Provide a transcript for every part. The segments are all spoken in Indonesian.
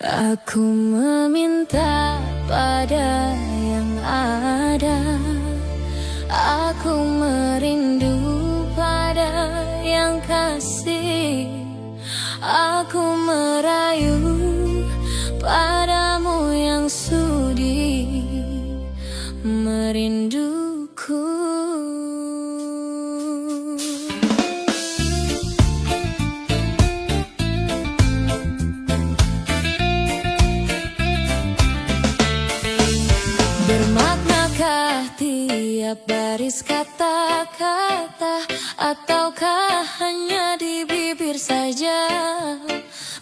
Aku meminta pada yang ada. Aku merindu pada yang kasih. Aku merayu padamu yang sudi merinduku. Bermaknakah tiap baris kata-kata, ataukah hanya di bibir saja?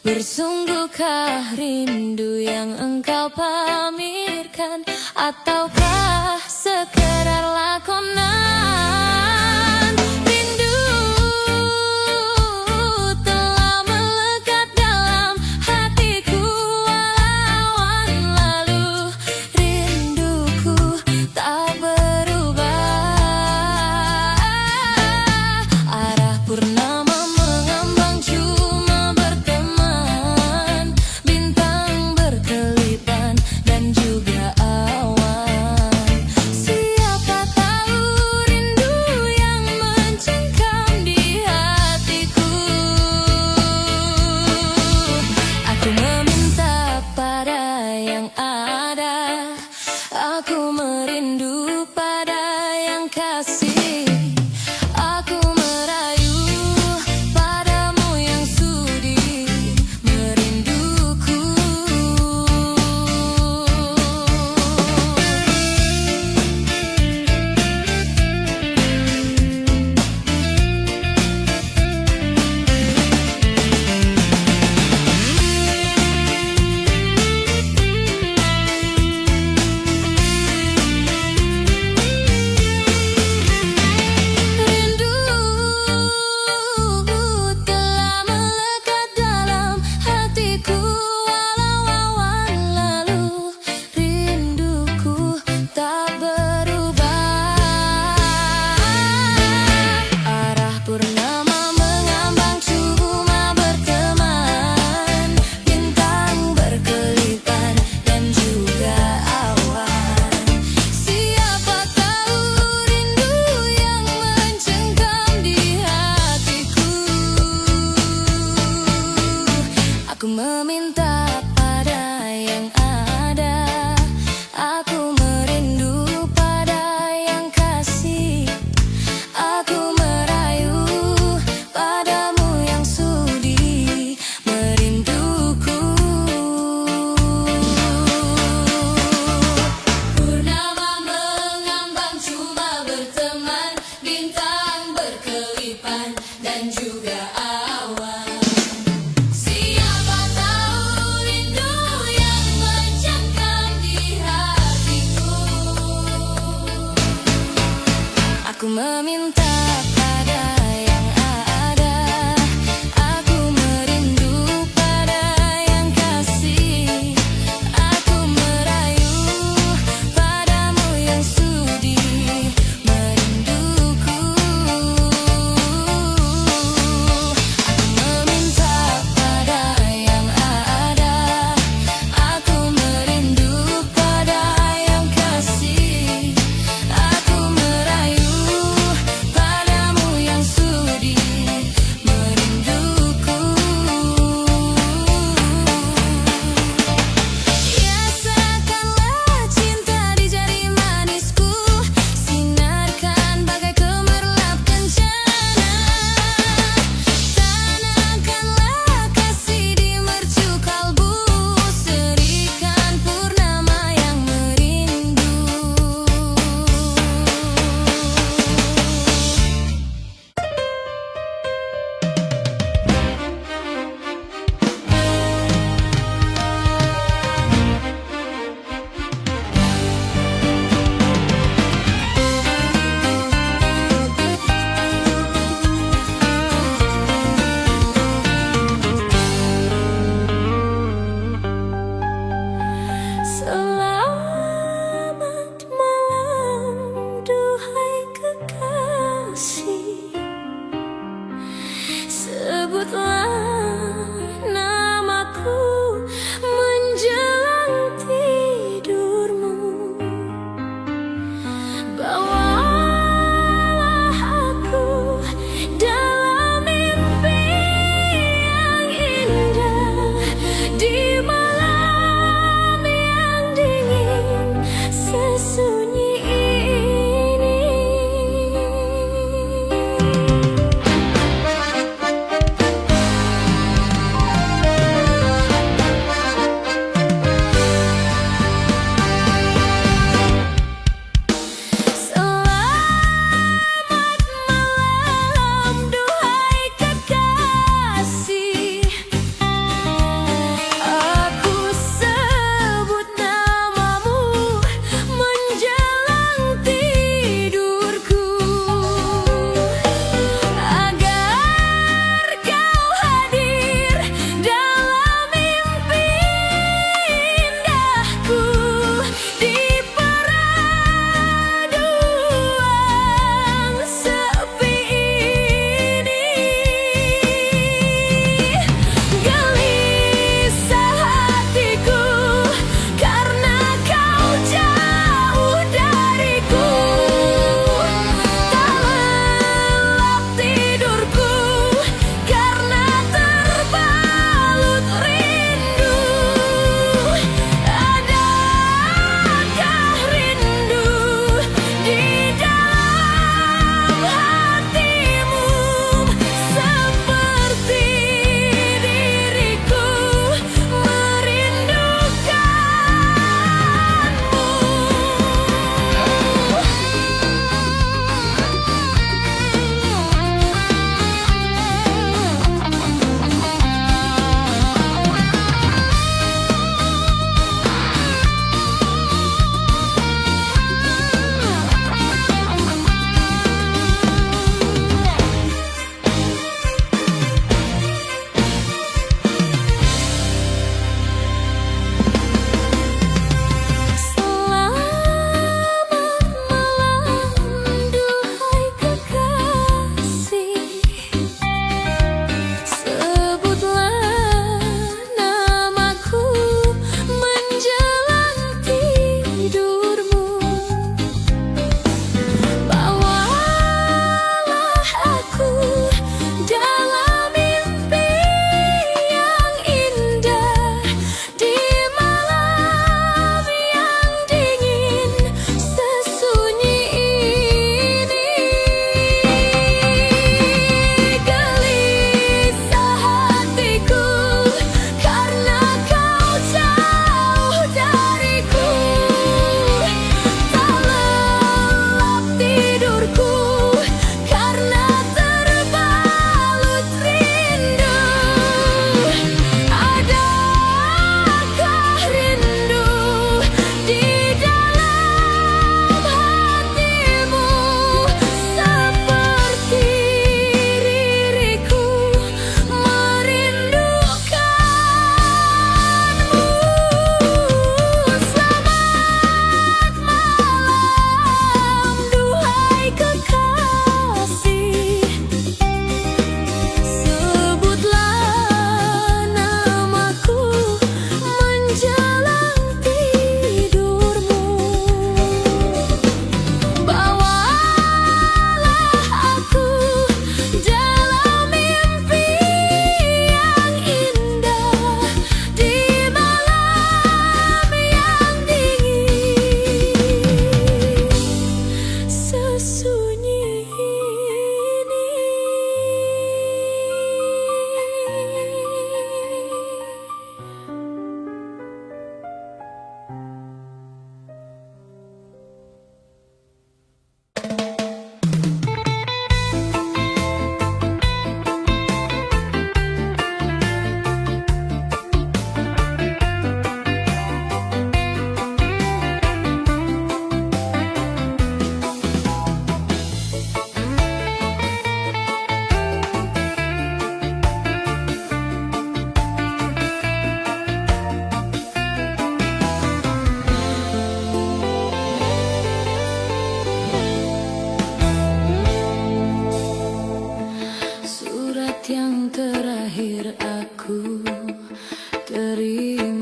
Bersungguhkah rindu yang engkau pamirkan, ataukah sekedar lakonan? Rindu telah melekat dalam hatiku walau lalu. Rinduku tak berubah. Arah purnama mengambang cuma berteman, bintang berkelipan dan juga awan. Siapa tahu rindu yang mencengkam di hatiku. Aku meminta pada yang ada. Aku merindu pada yang kasih. Aku merayu padamu yang sudi merinduku. Rindu telah melekat dalam hatiku walau awan lalu. Rinduku tak berubah. Arah purnama mengambang cuma berteman, bintang berkelipan dan juga awan. Siapa tahu rindu yang mencengkam di hatiku. Aku meminta pada yang ada. Aku merindu pada yang kasih. Aku merayu padamu yang sudi merinduku. Purnama mengambang cuma berteman, bintang berkelipan dan juga awan. Siapa tahu rindu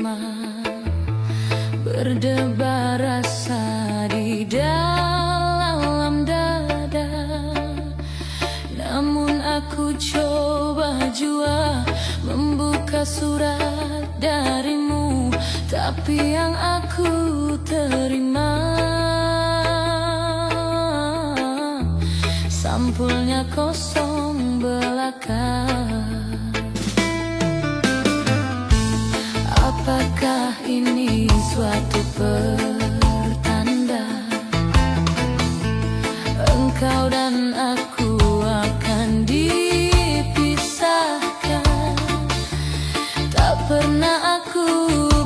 terima. Berdebar rasa di dalam dada, namun aku coba jua membuka surat darimu, tapi yang aku terima sampulnya kosong belaka. Apakah ini suatu pertanda engkau dan aku akan dipisahkan? Tak pernah aku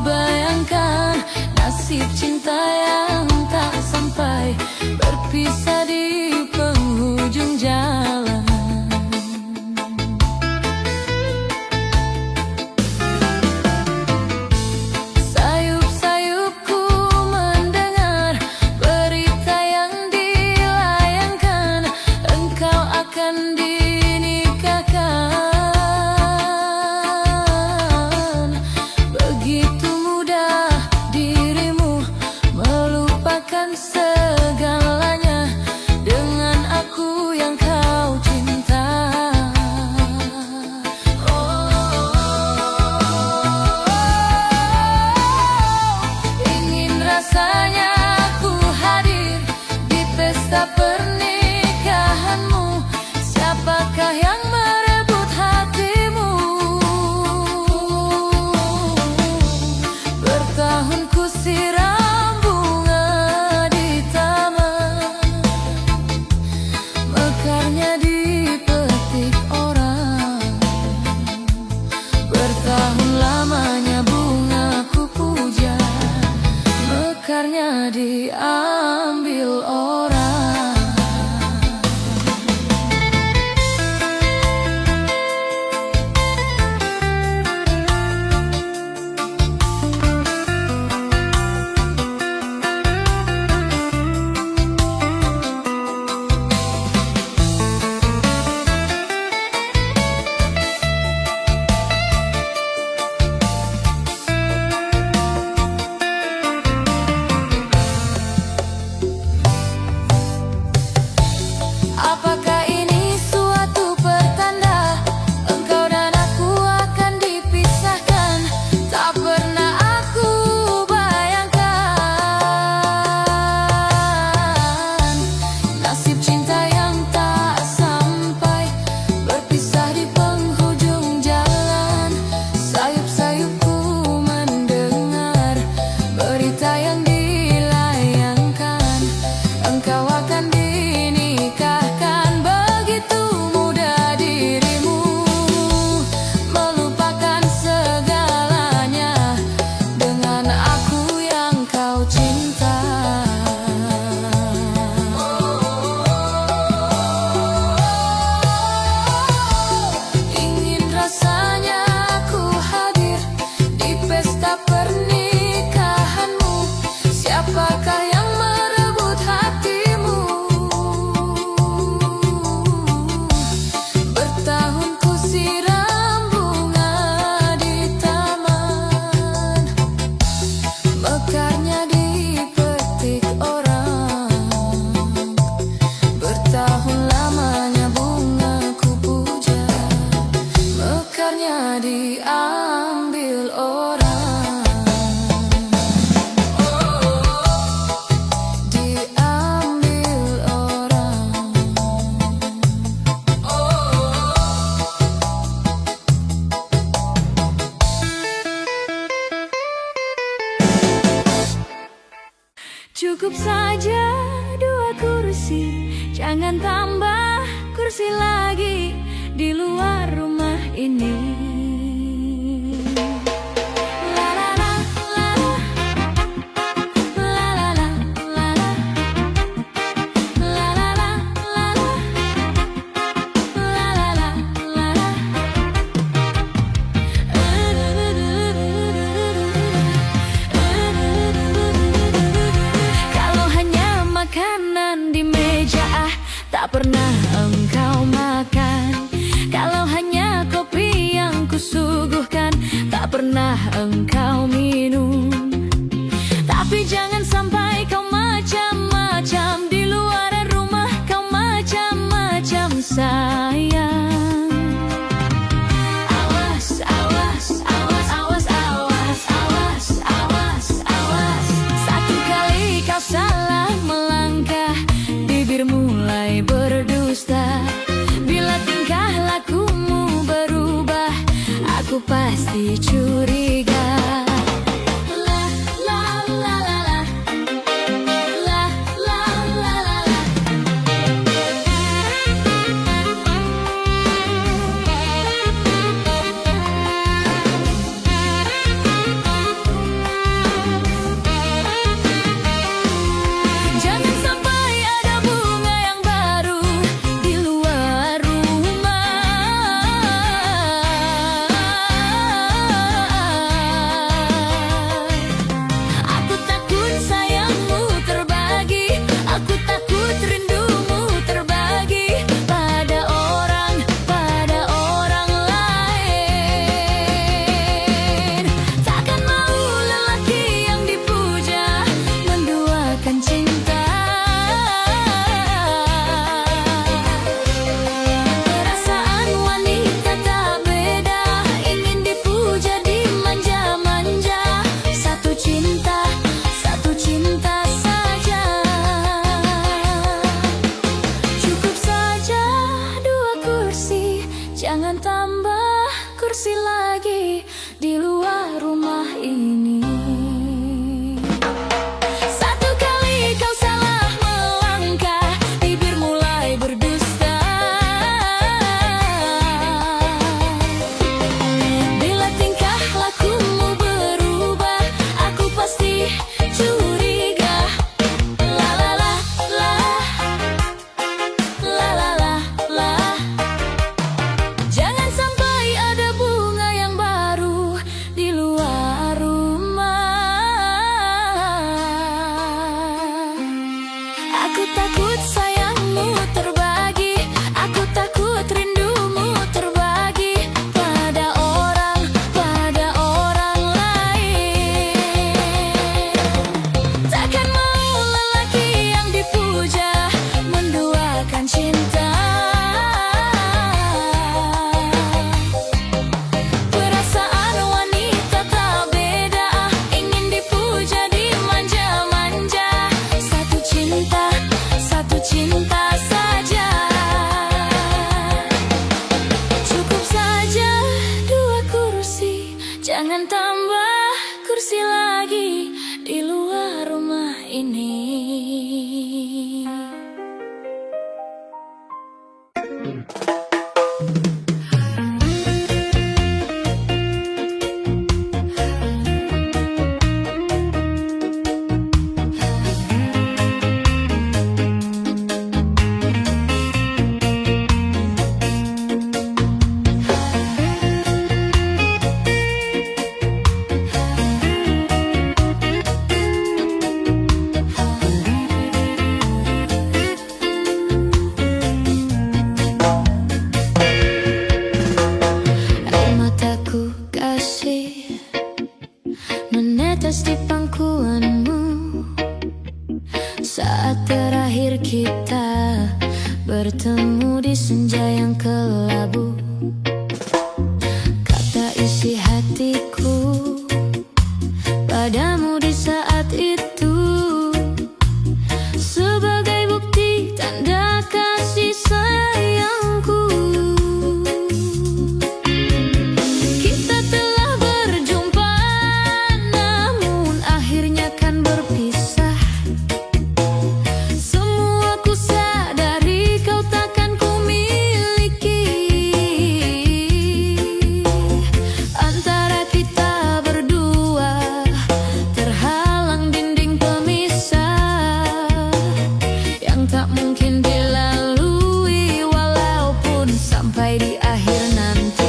bayangkan nasib cinta yang tak sampai, berpisah di penghujung jalan. Segalanya dengan aku yang kau cinta. Ingin rasanya aku hadir di pesta pernikahanmu. Siapakah yang merebut hatimu? Bertahun ku siram dipetik orang. Bertahun lamanya bunga ku puja, mekarnya diambil orang. Apakah ini suatu pertanda engkau dan aku akan dipisahkan? Tak pernah aku bayangkan nasib cinta yang tak sampai, berpisah di penghujung jalan. Sayup-sayupku mendengar berita yang dilayangkan, engkau akan diambil orang. Diambil orang. Cukup saja 2 kursi, jangan tambah kursi lagi di luar rumah ini. Kalau hanya makanan di meja tak pernah engkau makan. Kalau hanya kopi yang menetes di pangkuanmu saat terakhir kita bertemu di senja yang kelabu. Kata isi hatiku padamu di saat itu sebagai bukti tanda kasih sayangku. Kita telah berjumpa, namun akhirnya kan berpisah. Semua ku sadari kau takkan ku miliki. Antara kita berdua terhalang dinding pemisah yang tak mungkin dilalui walaupun sampai di akhir nanti.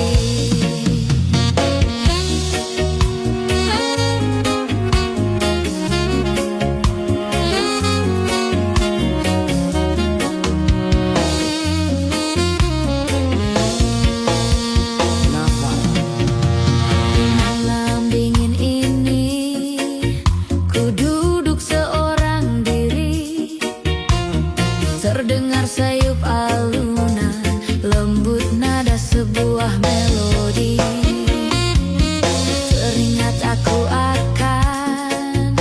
Di malam dingin ini ku duduk seorang diri, terdengar sayup alunan lembut nada sebuah melodi. Teringat aku akan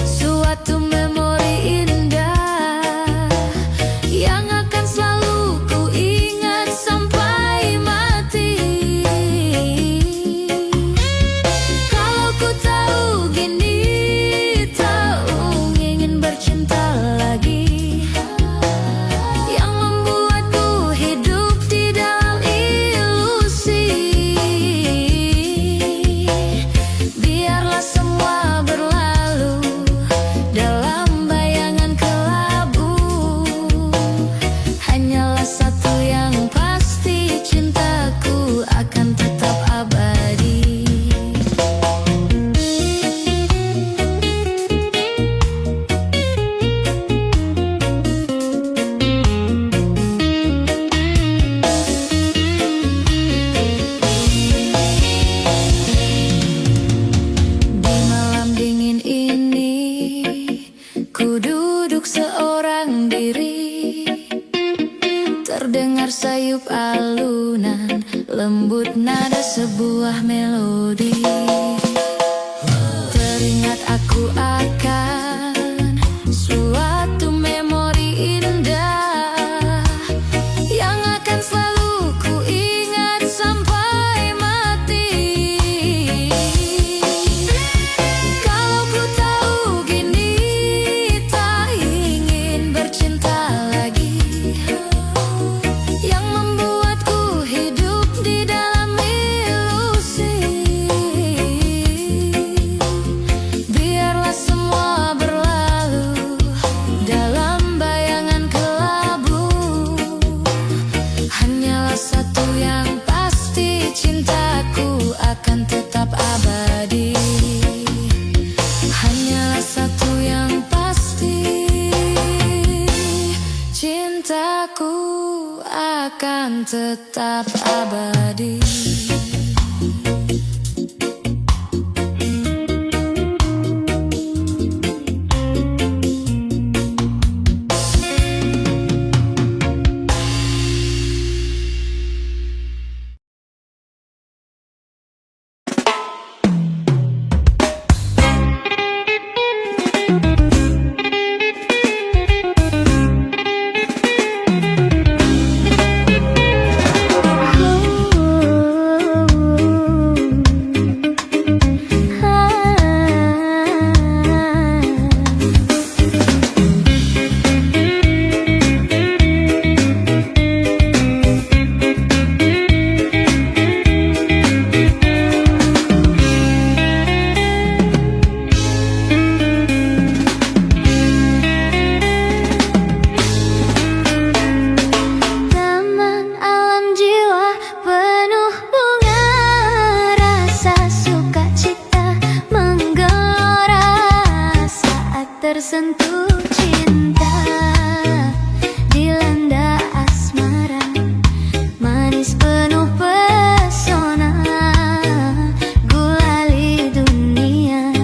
suatu memori indah yang akan selalu ku ingat sampai mati. Kalau ku tahu gini, tahu ingin bercinta lagi, yang membuatku hidup di dalam ilusi. Biarlah semua berlalu dalam bayangan kelabu. Hanyalah satu yang pasti, cintaku akan tetap abadi. Di malam dingin ini ku duduk seorang diri, terdengar sayup alunan lembut nada sebuah melodi. Teringat aku akan suatu memori indah yang akan selalu ku ingat sampai mati. Kalau ku tahu gini, tak ingin bercinta lagi, yang membuatku hidup di dalam ilusi. Biarlah semua berlalu dalam bayangan kelabu. Hanyalah satu yang pasti, cintaku akan tetap abadi. Hanyalah satu yang pasti, cintaku akan tetap abadi. tersentuh cinta, dilanda asmara, manis penuh pesona, gulali dunia,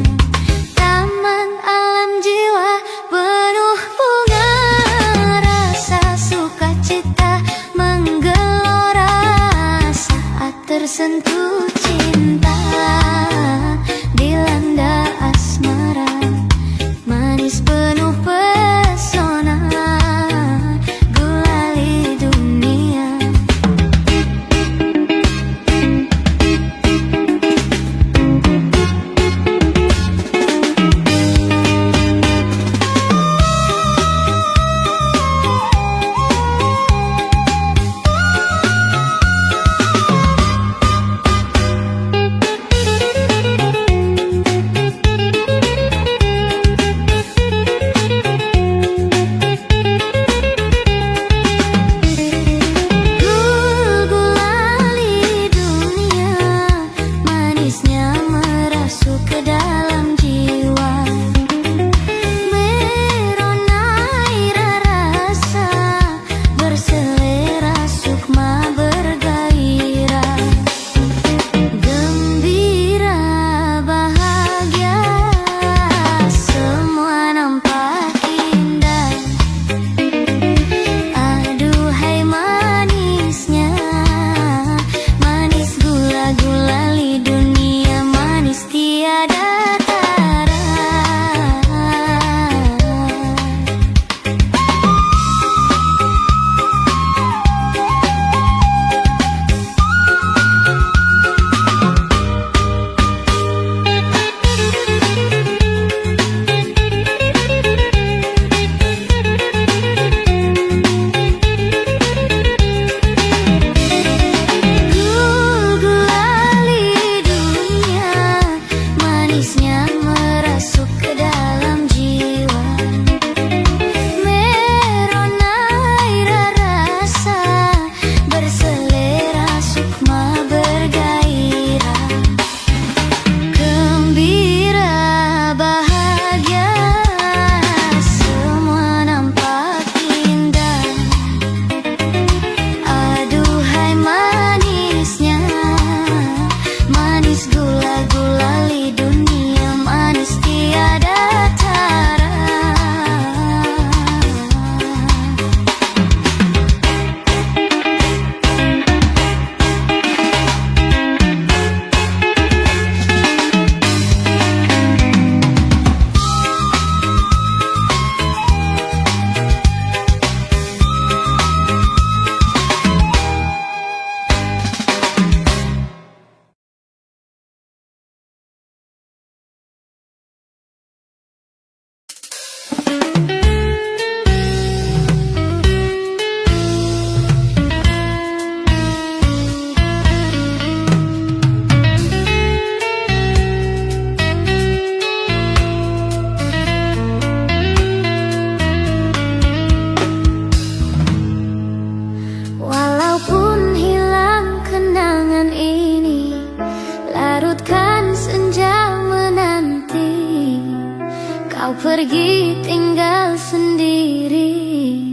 pergi tinggal sendiri,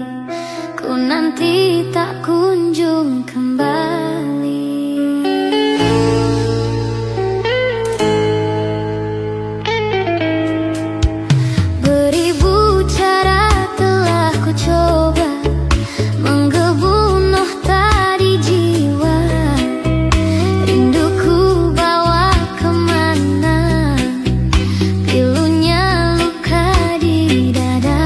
ku nanti tak kunjung kembali. Beribu cara telah ku coba menggebu noh tadi jiwa, rinduku bawa kemana, pilunya luka di dada.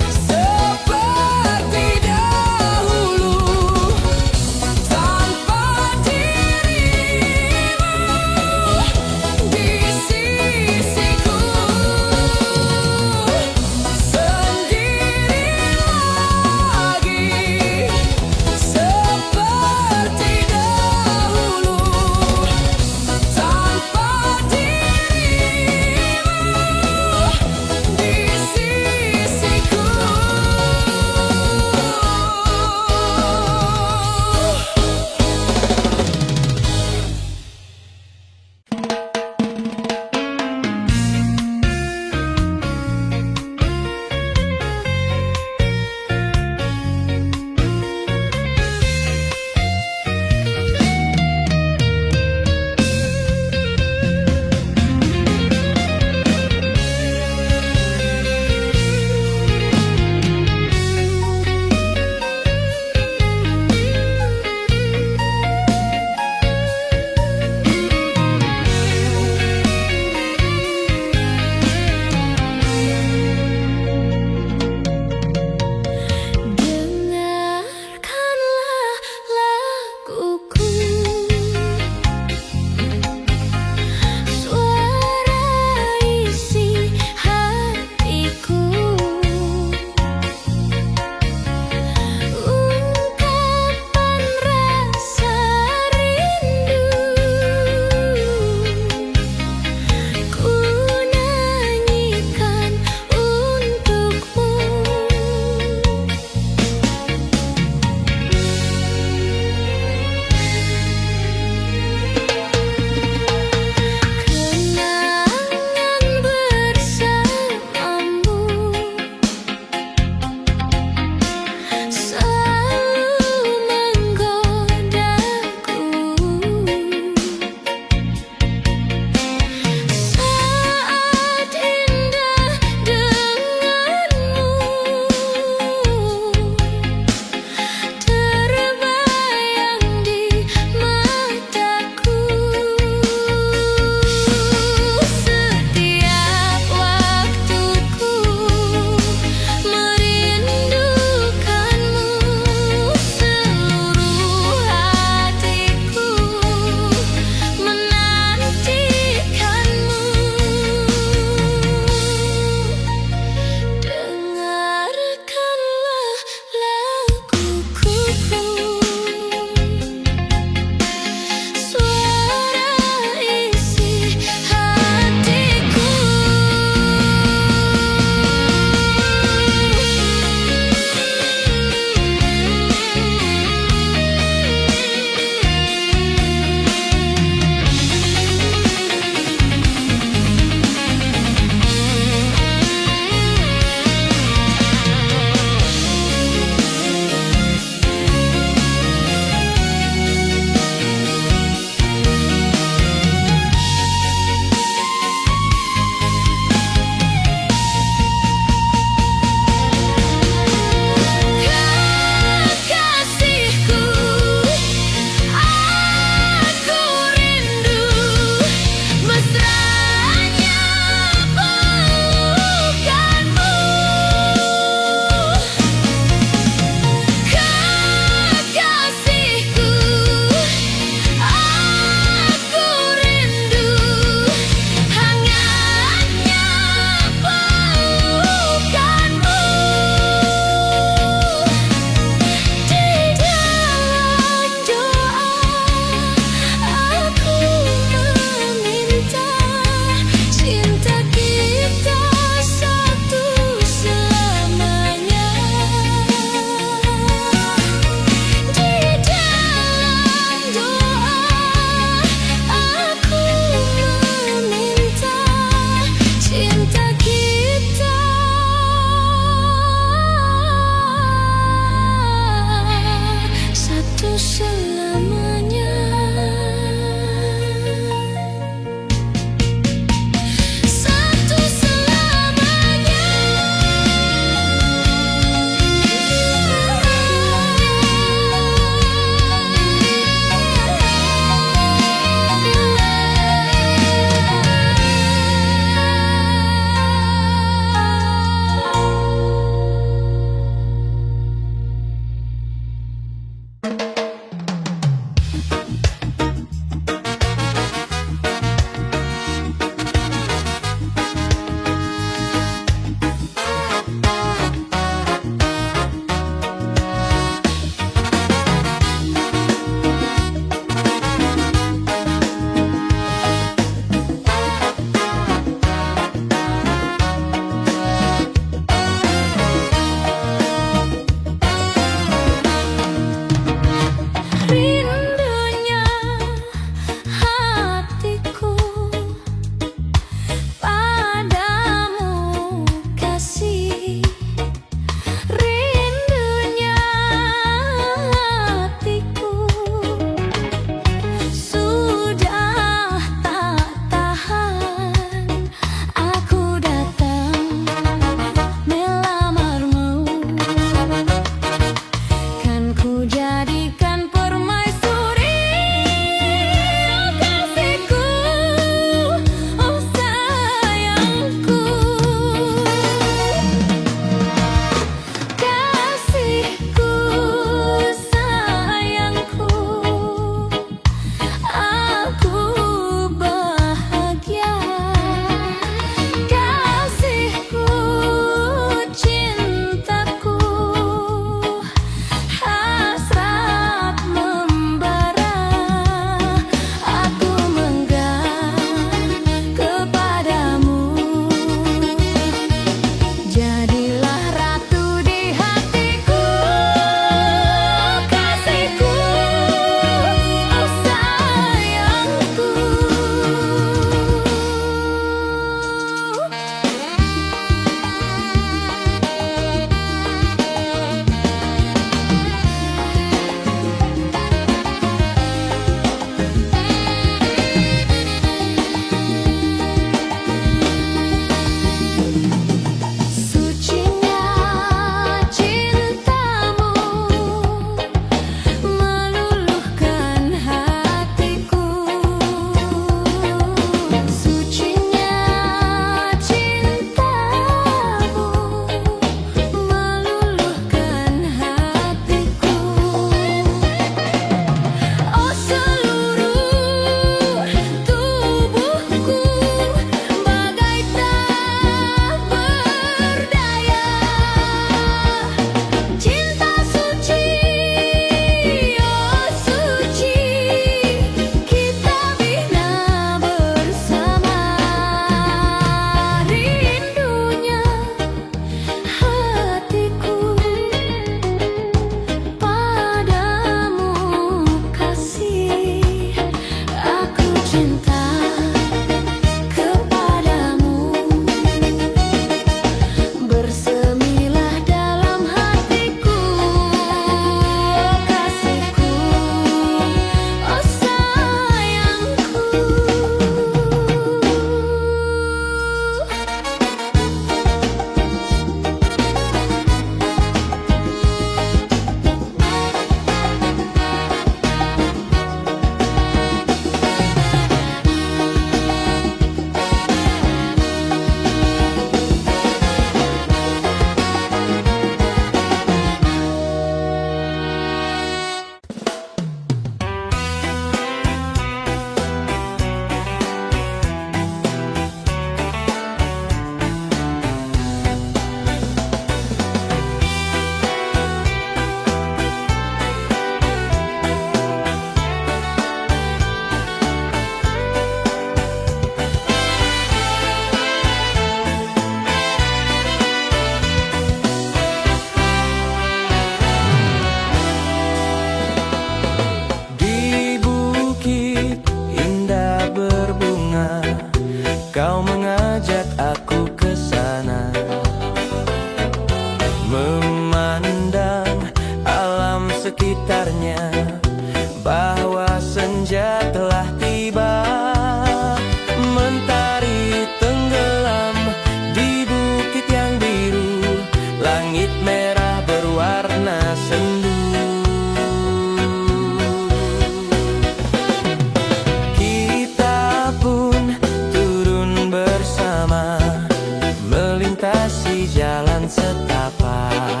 setapak.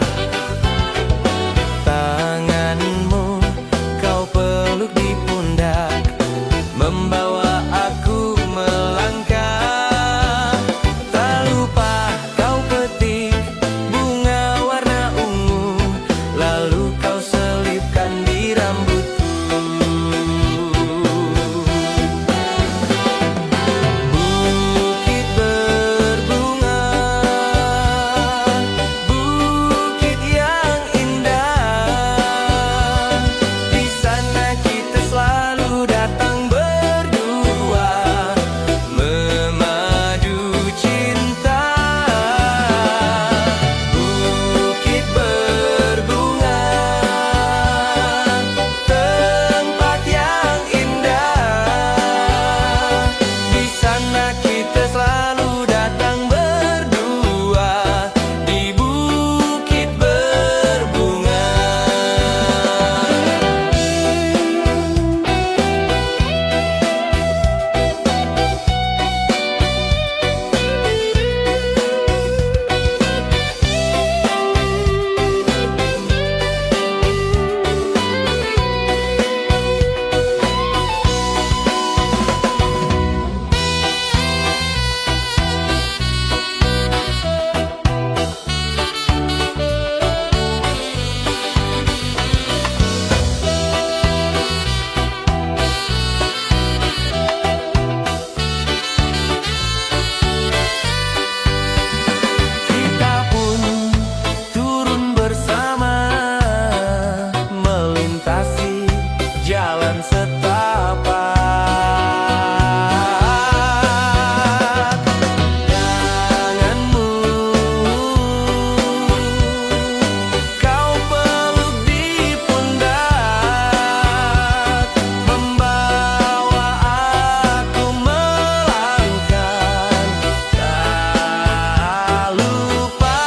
Tanganmu kau peluk di pundak, membawa aku melangkah. Tak lupa kau petik bunga warna ungu, lalu kau selipkan di rambutku. Bukit berbunga, bukit yang indah, di sana kita selalu datang berdua, memadu cinta. Bukit berbunga, tempat yang indah, di sana kita selalu datang berdua, di bukit berbunga. Kita pun turun bersama, melintasi jalan setapak. Tanganmu kau peluk di pundak, membawa aku melangkah. Tak lupa,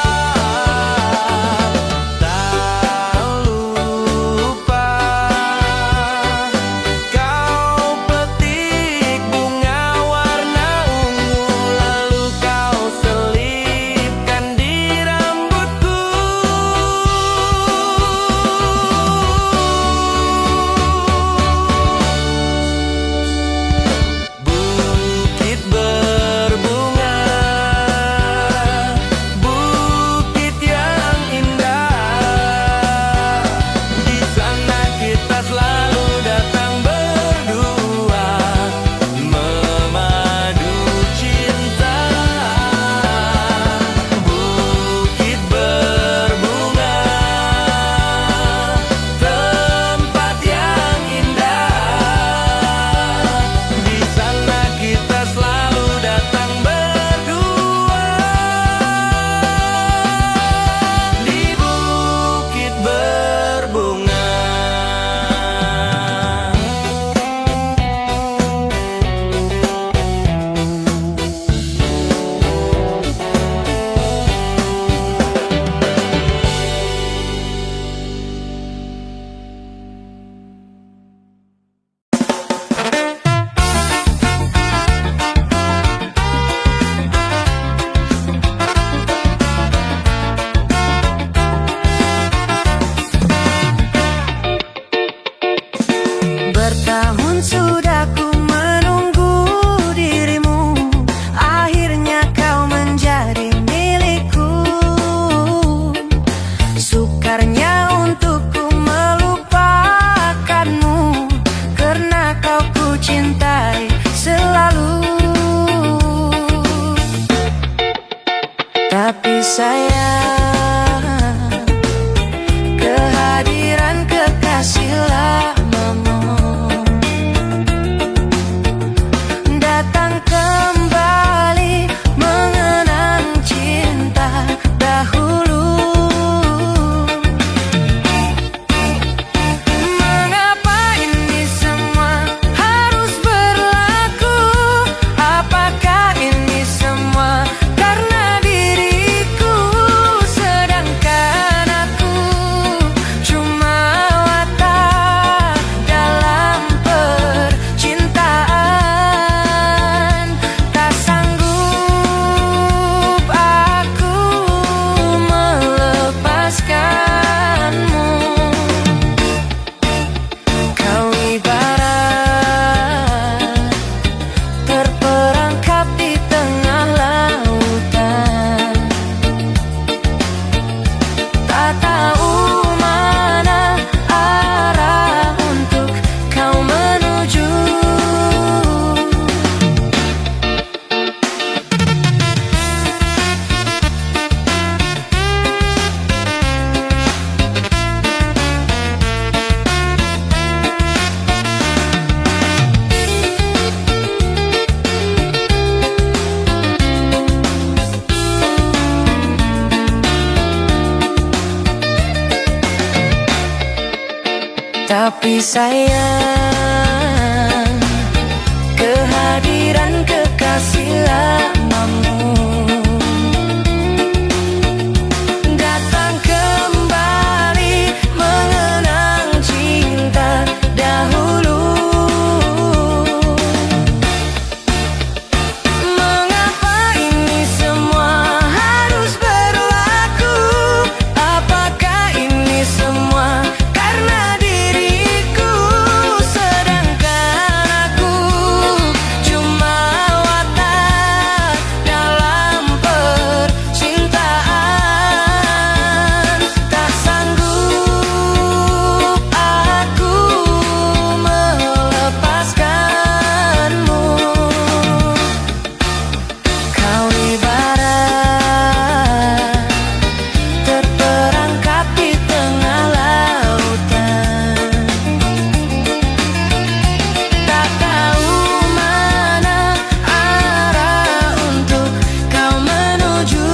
kau petik bunga warna ungu, lalu kau selipkan di rambutku. Bukit berbunga, bukit yang indah, di sana kita selalu datang berdua, memadu cinta. Bukit berbunga, tempat yang indah, di sana kita selalu datang berdua, di bukit berbunga. Bertahun sudah ku menunggu dirimu, akhirnya kau menjadi milikku. Sukarnya untukku melupakanmu, karena kau ku cintai selalu. Tapi sayang, kehadiran kekasih lamamu datang kembali mengenang cinta dahulu. Mengapa ini semua harus berlaku? Apakah ini semua karena diriku? Sedangkan aku cuma watak Tapi sayang, kehadiran kekasih lamamu datang kembali mengenang cinta dahulu. Mengapa ini semua harus berlaku? Apakah ini semua karena diriku? Sedangkan aku cuma watak dalam percintaan. Tak sanggup aku melepaskanmu. Kau ibarat terperangkap di tengah lautan, tak tahu mana arah untuk kau menuju.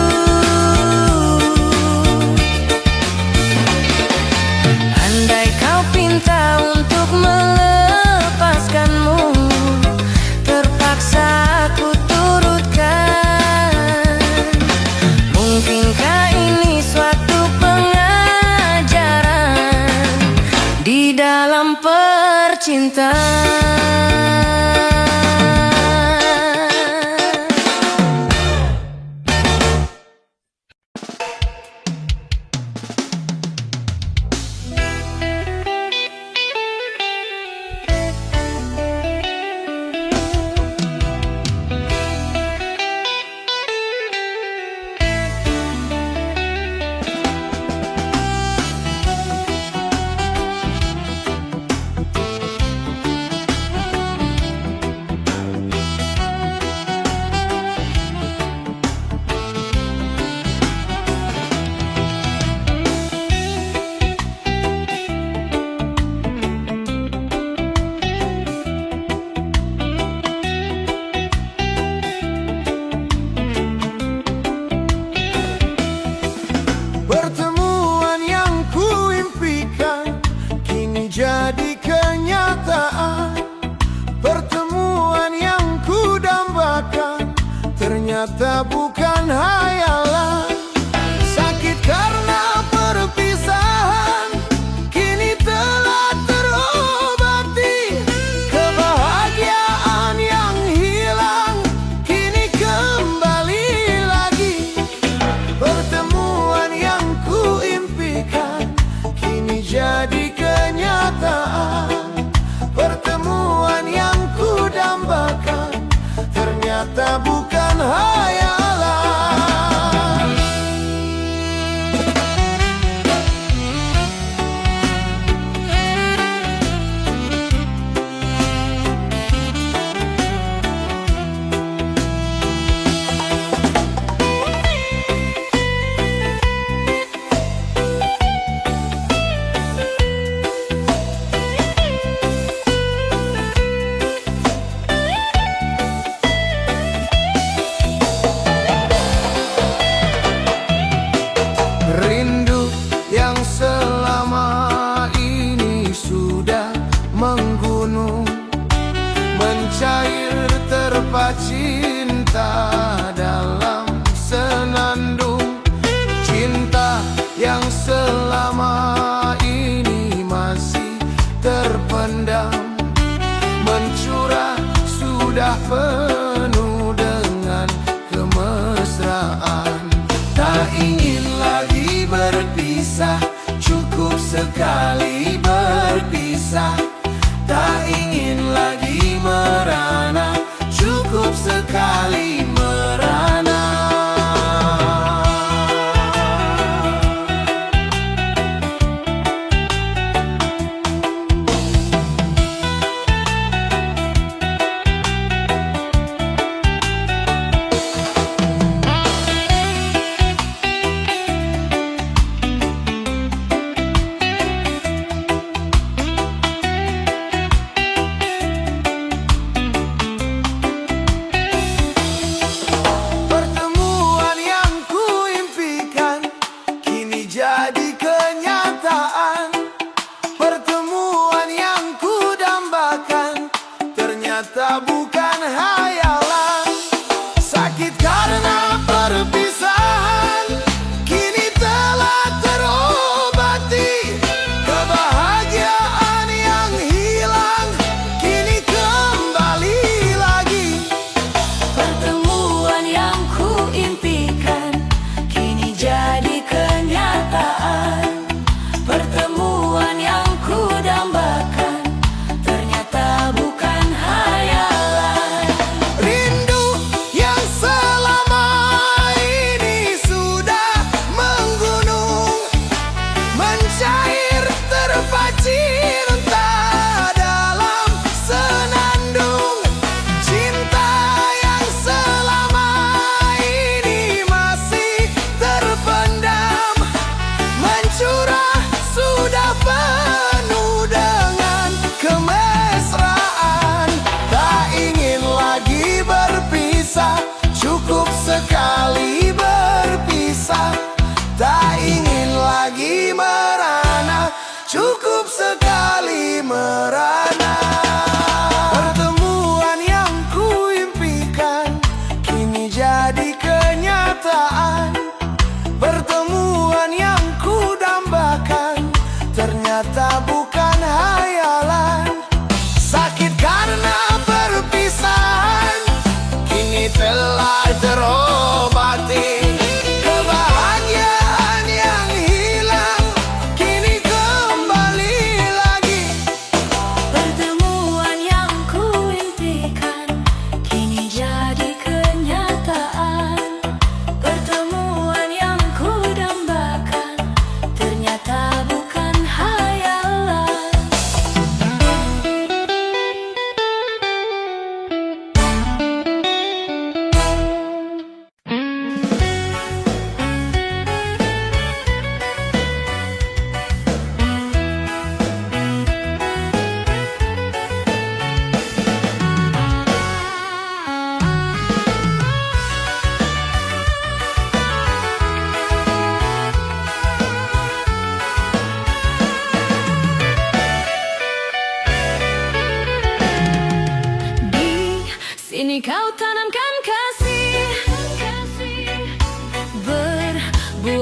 Andai kau pinta untuk melepaskanmu, terpaksa aku turutkan. Mungkinkah ini suatu pengajaran di dalam percintaan? Pertemuan yang kuimpikan kini jadi kenyataan. Pertemuan yang kudambakan ternyata bukan hayalan. Sakit karena perpisahan kini telah terobati. Kebahagiaan yang hilang kini kembali lagi. Pertemuan yang kuimpikan kini jadi kenyataan. Pertemuan yang kudambakan ternyata bukan hayalan. Rindu yang selama ini sudah menggunung, mencair terpa cinta dalam senandung. Cinta yang selama ini masih terpendam, mencurah sudah penuh dengan kemesraan. Tak ingin lagi berpisah, cukup sekali berpisah. Tak ingin lagi merana, cukup sekali merana.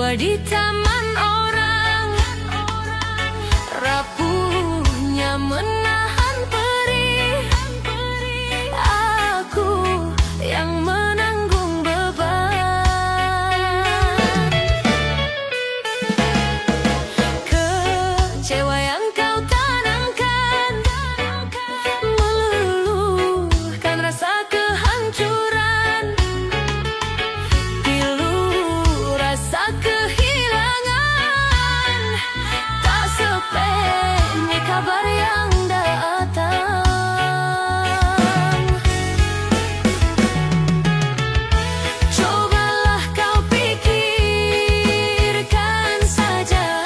Tua di taman orang, rapuhnya menahan perih. Aku yang menanggung beban. Kecewa yang kau tanamkan meluluhkan rasa kehancuran. Pilu rasa kehilangan, tak sepeni kabar yang datang. Cobalah kau pikirkan saja,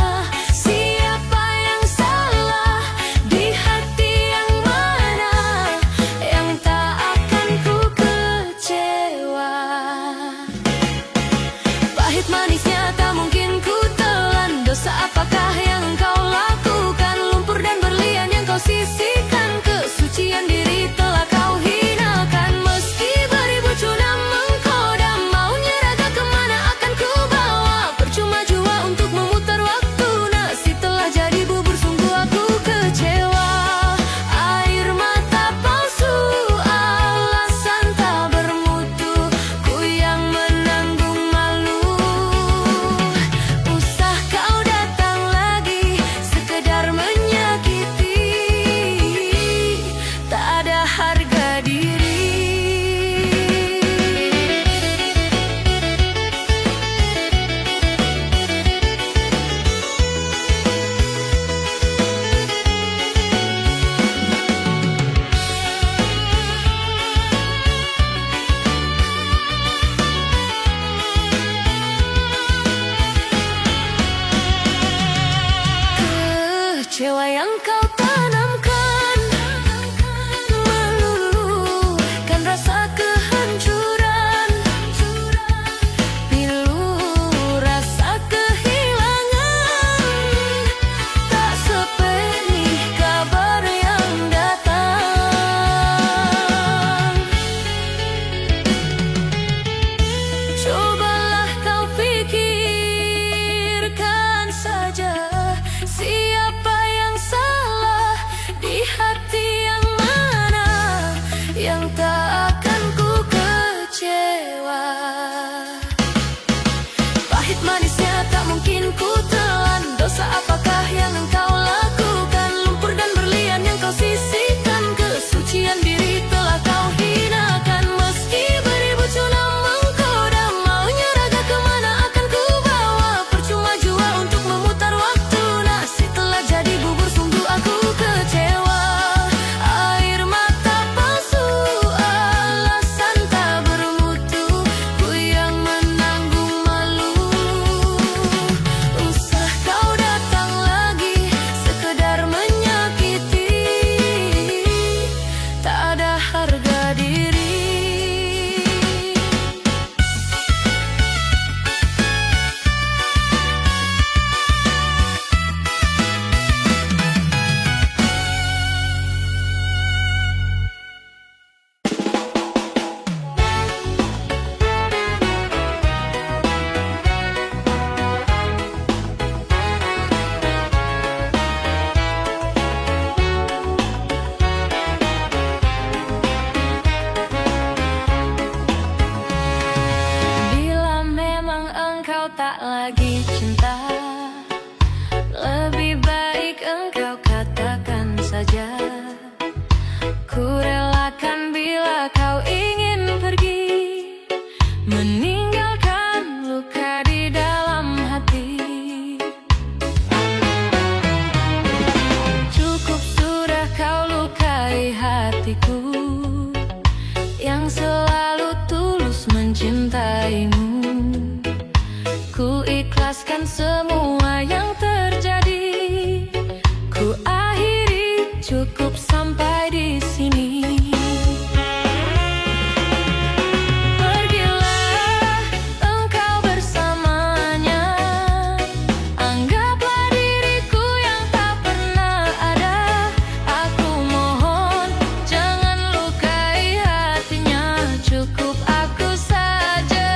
siapa yang salah, di hati yang mana, yang tak akan ku kecewa. Pahit manisnya tak mungkin ku telan. Dosa apakah yang kau lakukan? Lumpur dan berlian yang kau sisihkan, kesucian diri telah kau hinakan. Meski beribu cuna menggoda, maunya raga kemana akan ku bawa? Percuma jua untuk memutar waktu, nasi telah jadi bubur, sungguh aku kecewa. Air mata palsu, alasan tak bermutu, ku yang menanggung malu. Usah kau datang lagi sekedar menyakiti, tak ada harga diri. Kecewa yang kau tanamkan meluluhkan rasa kehancuran. Pilu rasa kehilangan, tak sepeni kabar yang datang. Cobalah kau pikirkan saja, siapa yang salah, di hati yang mana, yang tak akan ku kecewa. Pahit manisnya tak mungkin ku telan. Dosa apakah yang engkau lakukan? Lumpur dan berlian yang kau sisihkan, kesucian diri telah kau hinakan. Meski beribu cuna menggoda, maunya raga kemana akan ku bawa? Percuma jua untuk memutar waktu, nasi telah jadi bubur, sungguh aku kecewa. Air mata palsu, alasan tak bermutu, ku yang menanggung malu. Usah kau datang lagi sekedar menyakiti, tak ada harga diri. Bila memang engkau tak lagi cinta, lebih baik engkau katakan saja. Ku relakan bila kau ingin pergi, meninggalkan luka di dalam hati. Cukup sudah kau lukai hatiku, yang selalu tulus mencintaimu. Ku ikhlaskan semua yang terjadi, ku akhiri, cukup sampai di sini. Pergilah engkau bersamanya, anggaplah diriku yang tak pernah ada. Aku mohon jangan lukai hatinya, cukup aku saja.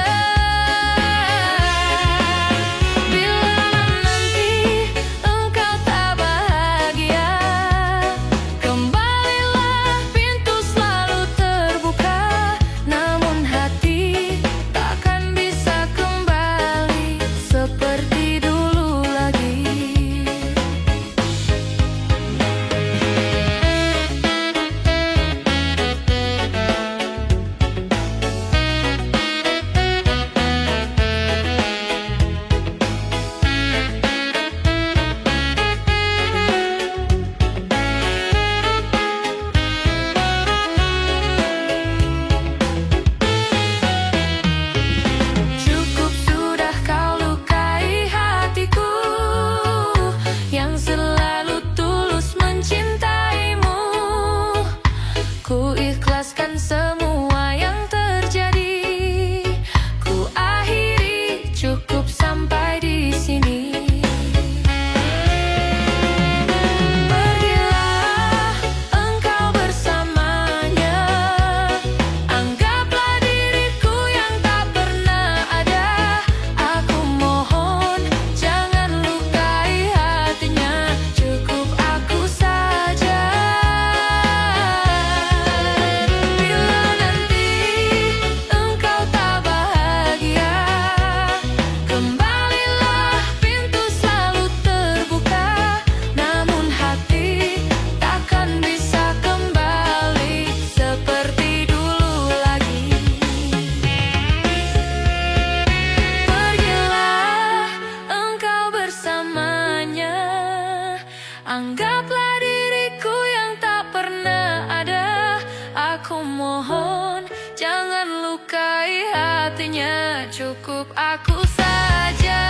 aku saja.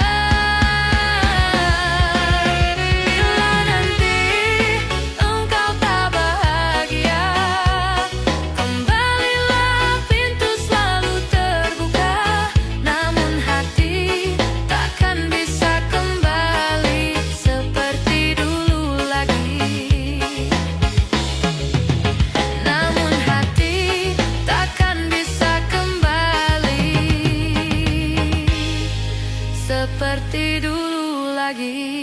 Bila nanti engkau tak bahagia, kembalilah, pintu selalu terbuka. Namun hati takkan bisa kembali seperti dulu lagi. Namun hati takkan bisa kembali seperti dulu lagi.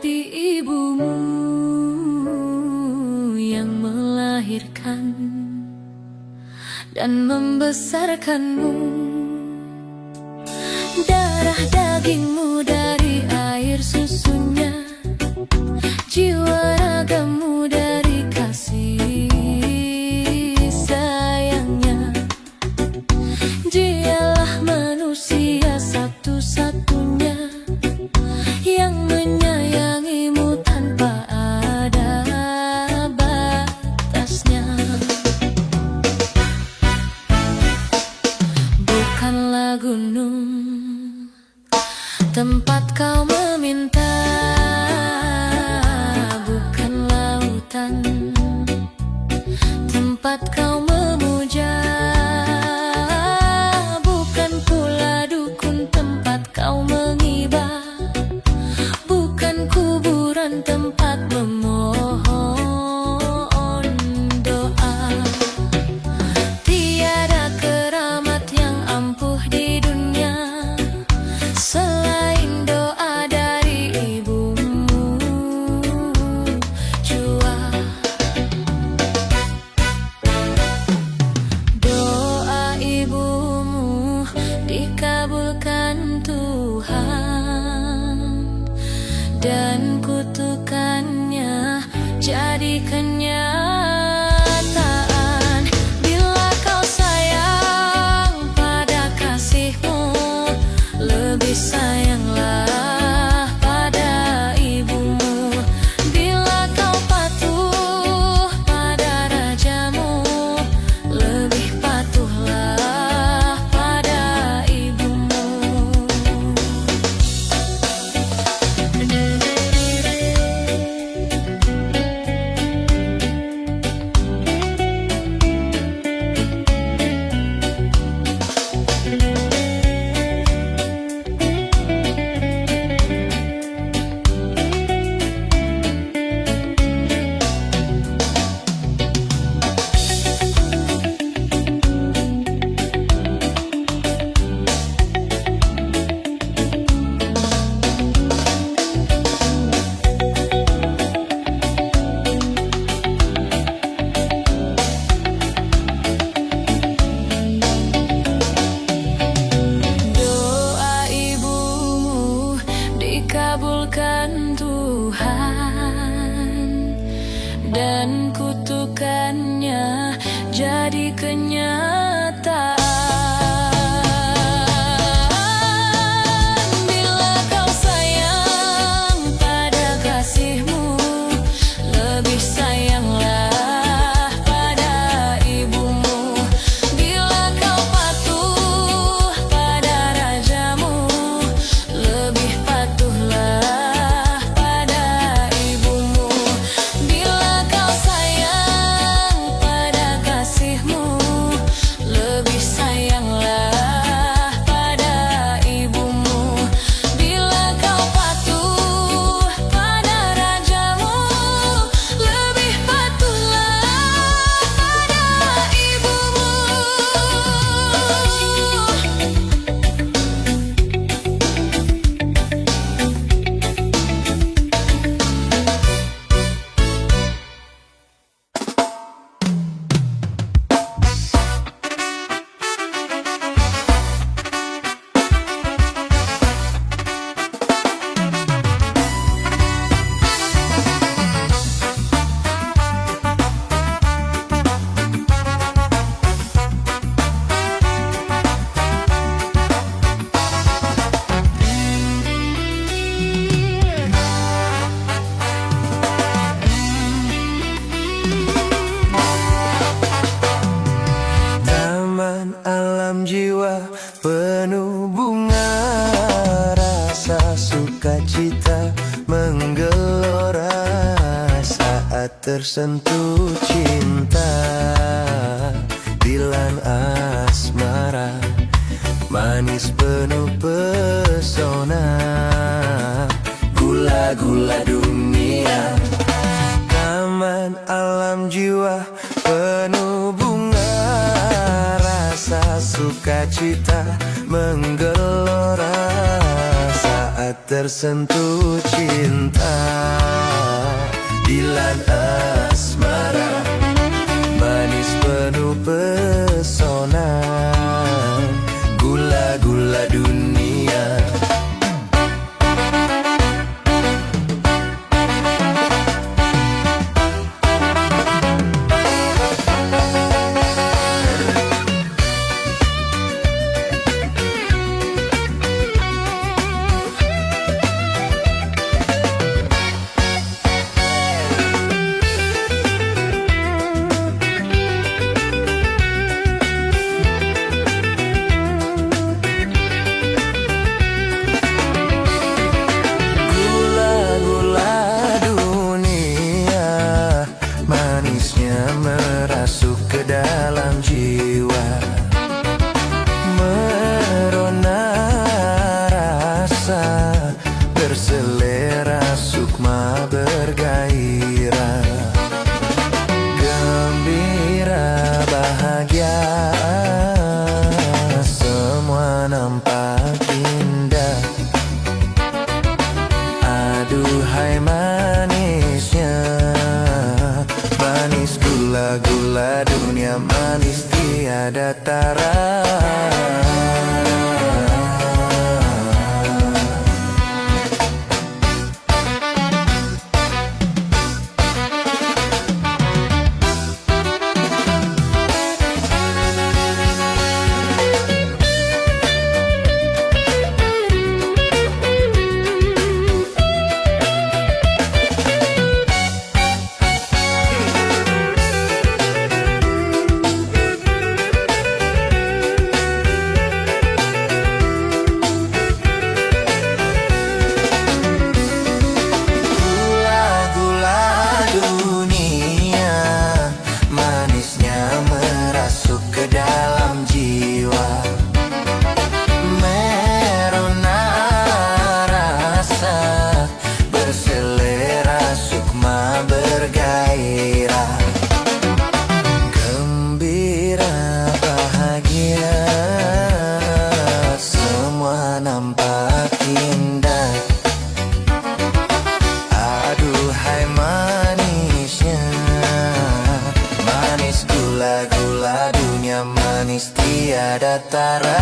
hati ibumu yang melahirkan dan membesarkanmu. Darah dagingmu dari air susunya, jiwa ragamu dari kasih sayangnya. Dialah manusia satu-satunya yang menyayangimu tanpa ada batasnya. Bukanlah gunung tempat kau meminta, bukan lautan tempat kau memuja, bukan pula dukun tempat kau mengiba, bukan kuburan tempat memohon doa. Tiada keramat yang ampuh di dunia selain doa dari ibumu jua. Doa ibumu dikabulkan Tuhan dan kutukannya jadi kenyataan. Bila kau sayang pada kasihmu, lebih sayanglah pada ibumu. Bila kau patuh pada rajamu, lebih patuhlah pada ibumu. Doa ibumu dikabulkan Tuhan dan kutukannya jadi kenyataan. Bila kau sayang pada kasihmu, lebih sayanglah pada ibumu. Bila kau patuh pada rajamu, lebih patuhlah pada ibumu. Bila kau sayang pada kasihmu, lebih sayanglah pada ibumu. Bila kau patuh pada rajamu, lebih patuhlah pada ibumu. Taman alam jiwa penuh bunga, rasa sukacita menggelora saat tersentuh cinta. Dilan asmara manis penuh pesona, gula-gula dunia. Taman alam jiwa penuh bunga, rasa sukacita menggelora saat tersentuh cinta. Dilan asmara, manis penuh pesona, gula-gula dunia. Merasuk ke dalam jiwa, merona rasa, berselera sukma bergairah, gembira bahagia, semua nampak indah. Aduhai manisnya, manis gula-gula dunia, manis tiada tara. Nampak indah, aduhai manisnya, manis gula-gula dunia, manis tiada tara.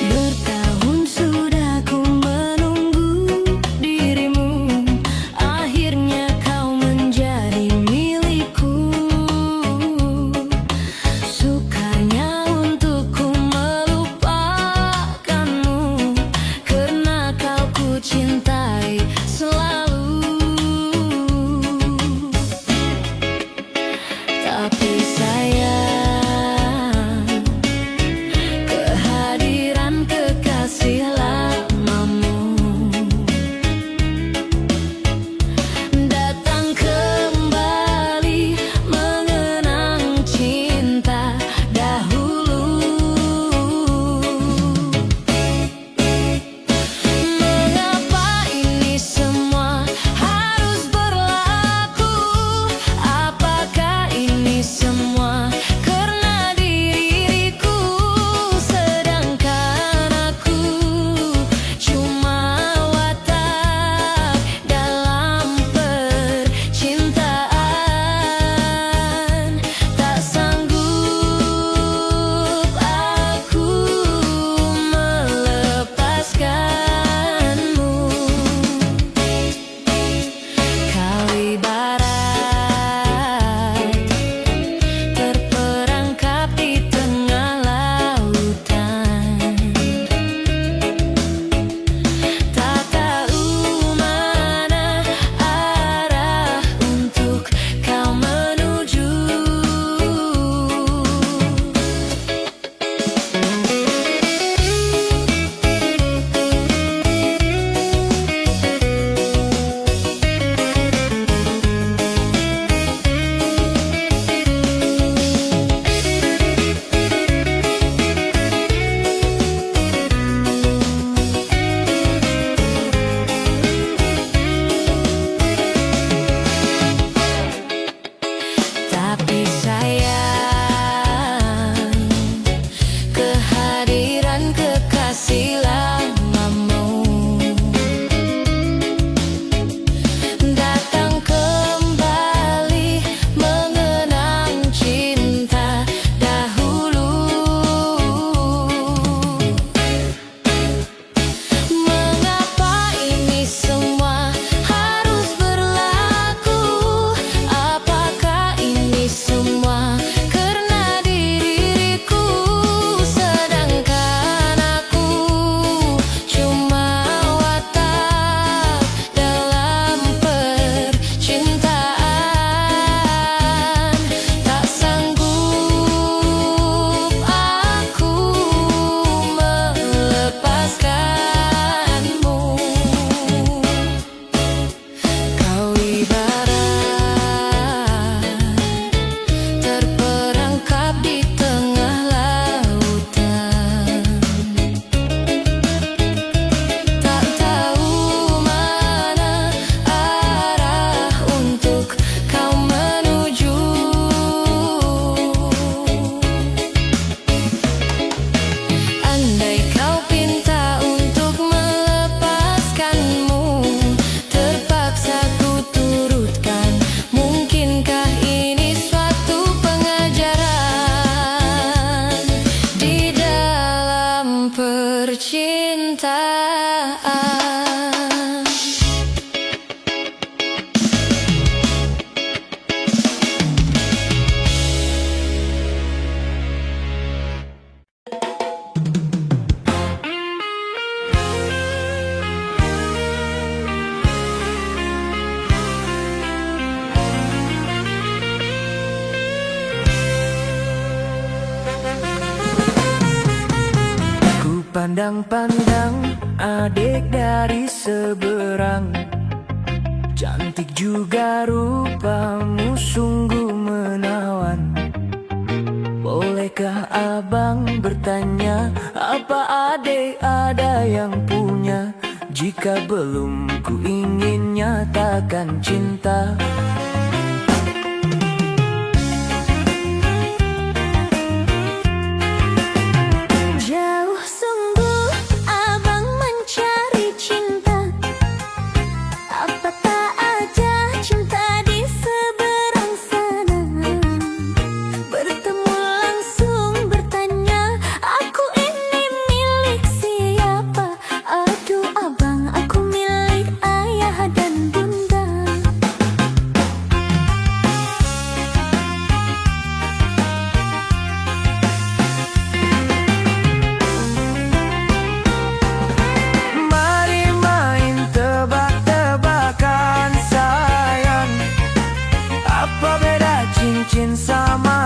Bertanya Pandang-pandang adik dari seberang, cantik juga rupamu sungguh menawan. Bolehkah abang bertanya, apa adik ada yang punya? Jika belum, ku ingin nyatakan cinta. Jauh sungguh abang mencari cinta, apa tak ada cinta di seberang sana. Bertemu langsung bertanya, aku ini milik siapa? Aduh abang, aku milik ayah dan bunda. Mari main tebak-tebakan sayang, apa beda cincin sama